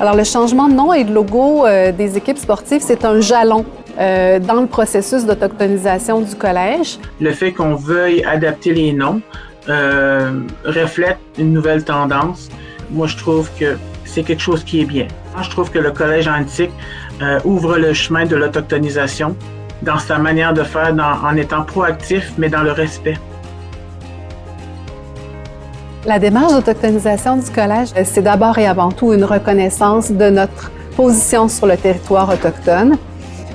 Alors, le changement de nom et de logo des équipes sportives, c'est un jalon dans le processus d'autochtonisation du collège. Le fait qu'on veuille adapter les noms reflète une nouvelle tendance. Moi, je trouve que c'est quelque chose qui est bien. Je trouve que le collège antique ouvre le chemin de l'autochtonisation dans sa manière de faire, en étant proactif, mais dans le respect. La démarche d'autochtonisation du collège, c'est d'abord et avant tout une reconnaissance de notre position sur le territoire autochtone.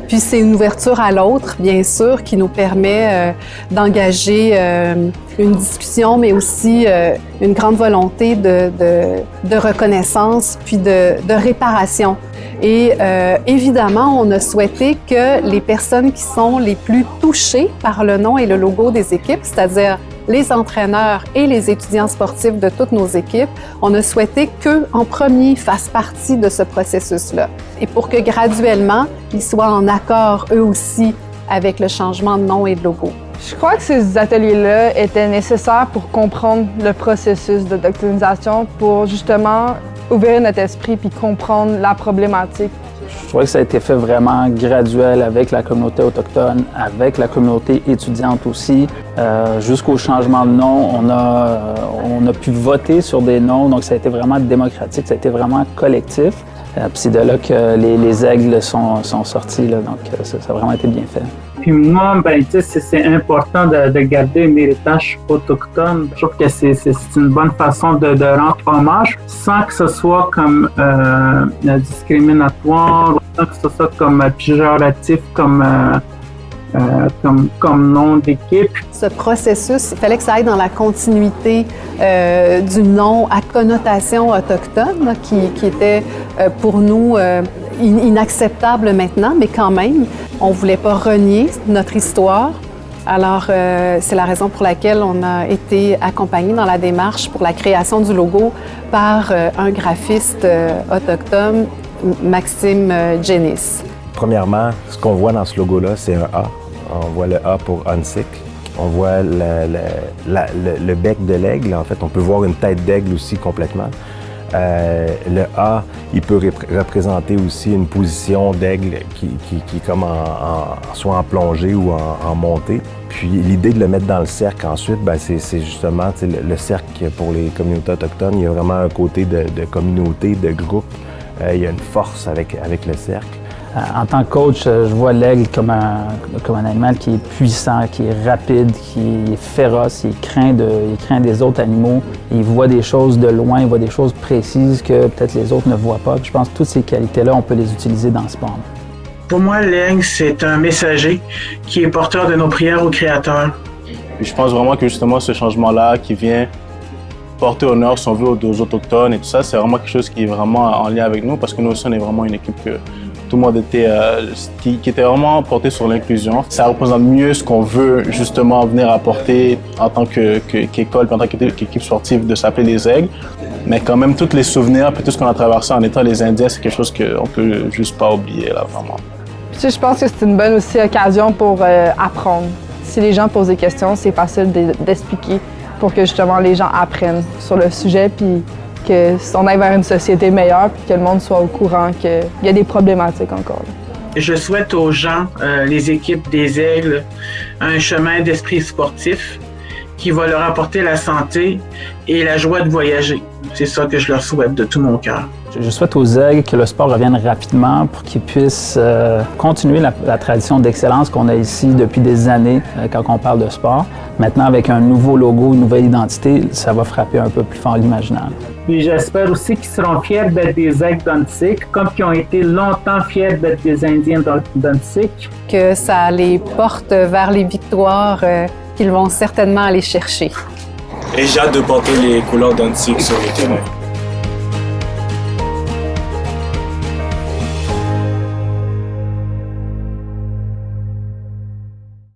Puis c'est une ouverture à l'autre, bien sûr, qui nous permet d'engager une discussion, mais aussi une grande volonté de reconnaissance, puis de réparation. Et évidemment, on a souhaité que les personnes qui sont les plus touchées par le nom et le logo des équipes, c'est-à-dire les entraîneurs et les étudiants sportifs de toutes nos équipes, on a souhaité qu'eux, en premier, fassent partie de ce processus-là. Et pour que graduellement, ils soient en accord, eux aussi, avec le changement de nom et de logo. Je crois que ces ateliers-là étaient nécessaires pour comprendre le processus d'autochtonisation, pour justement ouvrir notre esprit puis comprendre la problématique. Je trouvais que ça a été fait vraiment graduel avec la communauté autochtone, avec la communauté étudiante aussi. Jusqu'au changement de nom, on a pu voter sur des noms, donc ça a été vraiment démocratique, ça a été vraiment collectif. Puis c'est de là que les aigles sont sortis, là, donc ça a vraiment été bien fait. Puis moi, c'est important de garder un héritage autochtone. Je trouve que c'est une bonne façon de rendre hommage sans que ce soit comme discriminatoire, sans que ce soit comme péjoratif, comme nom d'équipe. Ce processus, il fallait que ça aille dans la continuité du nom à connotation autochtone, qui était pour nous inacceptable maintenant, mais quand même, on ne voulait pas renier notre histoire. Alors, c'est la raison pour laquelle on a été accompagnés dans la démarche pour la création du logo par un graphiste autochtone, Maxime Jenis. Premièrement, ce qu'on voit dans ce logo-là, c'est un A. On voit le A pour Unsik. On voit le bec de l'aigle. En fait, on peut voir une tête d'aigle aussi complètement. Le A, il peut représenter aussi une position d'aigle qui est comme soit en plongée ou en montée. Puis l'idée de le mettre dans le cercle ensuite, c'est justement le cercle pour les communautés autochtones. Il y a vraiment un côté de communauté, de groupe. Il y a une force avec le cercle. En tant que coach, je vois l'aigle comme un animal qui est puissant, qui est rapide, qui est féroce, il craint des autres animaux. Il voit des choses de loin, il voit des choses précises que peut-être les autres ne voient pas. Puis je pense que toutes ces qualités-là, on peut les utiliser dans le sport. Pour moi, l'aigle, c'est un messager qui est porteur de nos prières au Créateur. Puis je pense vraiment que justement ce changement-là qui vient porter honneur, si on veut, aux Autochtones et tout ça, c'est vraiment quelque chose qui est vraiment en lien avec nous parce que nous aussi, on est vraiment une équipe que tout le monde était, qui était vraiment porté sur l'inclusion. Ça représente mieux ce qu'on veut justement venir apporter en tant qu'école, en tant qu'équipe sportive, de s'appeler les Aigles. Mais quand même, tous les souvenirs et tout ce qu'on a traversé en étant les Indiens, c'est quelque chose qu'on peut juste pas oublier, là, vraiment. Puis, je pense que c'est une bonne aussi occasion pour apprendre. Si les gens posent des questions, c'est facile d'expliquer pour que justement les gens apprennent sur le sujet puis qu'on aille vers une société meilleure puis que le monde soit au courant qu'il y a des problématiques encore. Je souhaite aux gens, les équipes des Aigles, un chemin d'esprit sportif qui va leur apporter la santé et la joie de voyager. C'est ça que je leur souhaite de tout mon cœur. Je souhaite aux Aigles que le sport revienne rapidement pour qu'ils puissent continuer la tradition d'excellence qu'on a ici depuis des années quand on parle de sport. Maintenant, avec un nouveau logo, une nouvelle identité, ça va frapper un peu plus fort l'imaginaire. Puis j'espère aussi qu'ils seront fiers d'être des Aigles d'Unsik, comme qu'ils ont été longtemps fiers d'être des Indiens d'Unsik. Que ça les porte vers les victoires qu'ils vont certainement aller chercher. Et j'ai hâte de porter les couleurs d'Unsik sur le terrain.